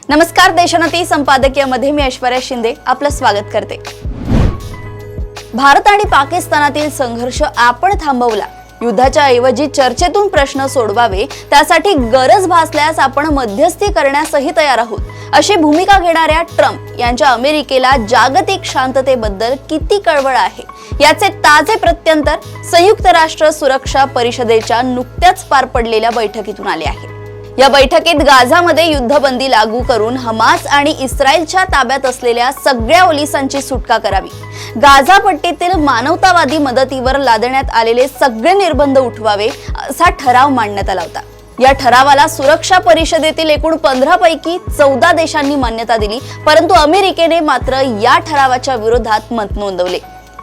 नमस्कार, देशोन्नती संपादकीयमध्ये मी ऐश्वर्या शिंदे आपलं स्वागत करते। भारत आणि पाकिस्तानातील संघर्ष आपण थांबवला, युद्धाच्या ऐवजी चर्चेतून प्रश्न सोडवावे, त्यासाठी गरज भासल्यास आपण मध्यस्थी करण्यासही तयार आहोत, अशी भूमिका घेणाऱ्या ट्रम्प यांच्या अमेरिकेला जागतिक शांततेबद्दल किती कळवळ आहे याचे ताजे प्रत्यंतर संयुक्त राष्ट्र सुरक्षा परिषदेच्या नुकत्याच पार पडलेल्या बैठकीतून आले आहे। या बैठकीत गाझामध्ये युद्धबंदी लागू करून हमास आणि इस्रायलच्या ताब्यात असलेल्या सगळ्या ओलिसांची सुटका करावी, गाझा पट्टीतील मानवतावादी मदतीवर लादण्यात आलेले सगळे निर्बंध उठवावे, असा ठराव मांडण्यात आला होता। या ठरावाला सुरक्षा परिषदेतील एकूण 15 पैकी 14 देशांनी मान्यता दिली, परंतु अमेरिकेने मात्र या ठरावाच्या विरोधात मत नोंदवले।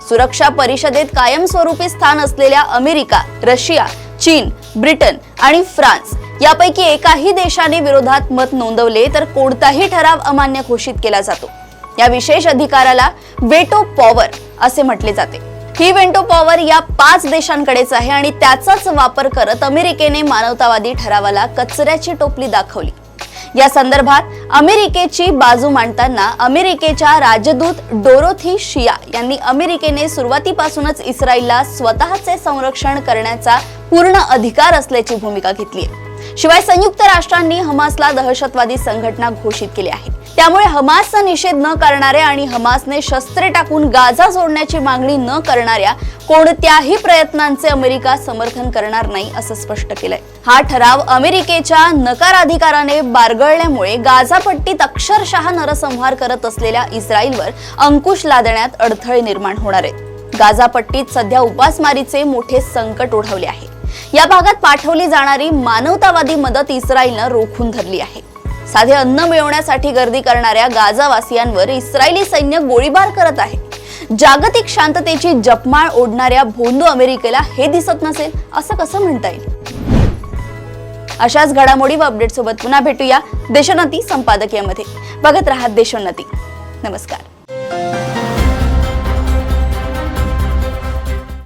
सुरक्षा परिषदेत कायमस्वरूपी स्थान असलेल्या अमेरिका, रशिया, चीन, ब्रिटन आणि फ्रान्स यापैकी एकाही देशाने विरोधात मत नोंदवले तर कोणताही ठराव अमान्य घोषित केला जातो। या विशेष अधिकाराला वेटो पॉवर असे म्हटले जाते। ही वेटो पॉवर या 5 देशांकडेच आहे आणि त्याचाच वापर करत अमेरिकेने मानवतावादी ठरावाला कचऱ्याची टोपली दाखवली। या संदर्भात अमेरिकेची बाजू मांडताना अमेरिकेच्या राजदूत डोरोथी शिया यांनी अमेरिकेने सुरुवातीपासूनच इस्रायलला स्वतःचे संरक्षण करण्याचा पूर्ण अधिकार असल्याची भूमिका घेतली आहे। शिवाय संयुक्त राष्ट्रांनी हमासला दहशतवादी संघटना घोषित केली आहे, त्यामुळे हमासचा निषेध न करणाऱ्या आणि हमासने शस्त्रे टाकून गाझा सोडण्याची मागणी न करणाऱ्या कोणत्याही प्रयत्नांचे अमेरिका समर्थन करणार नाही असं स्पष्ट केलंय। हा ठराव अमेरिकेच्या नकाराधिकाराने बारगळल्यामुळे गाझा पट्टीत अक्षरशः नरसंहार करत असलेल्या इस्रायलवर अंकुश लादण्यात अडथळे निर्माण होणार आहेत। गाझा पट्टीत सध्या उपासमारीचे मोठे संकट ओढवले आहे। या भागात पाठवली जाणारी मानवतावादी मदत इस्रायलने रोखून धरली आहे। साधे अन्न मिळवण्यासाठी गर्दी करणाऱ्या गाझावासियांवर इस्रायली सैन्य गोळीबार करत आहे। जागतिक शांततेची जपमाळ ओढणाऱ्या भोंदू अमेरिकेला हे दिसत नसेल असं कसं म्हणता येईल? अशाच घडामोडी व अपडेट सोबत पुन्हा भेटूया देशोन्नती संपादकीयमध्ये। बघत राहा देशोन्नती। नमस्कार।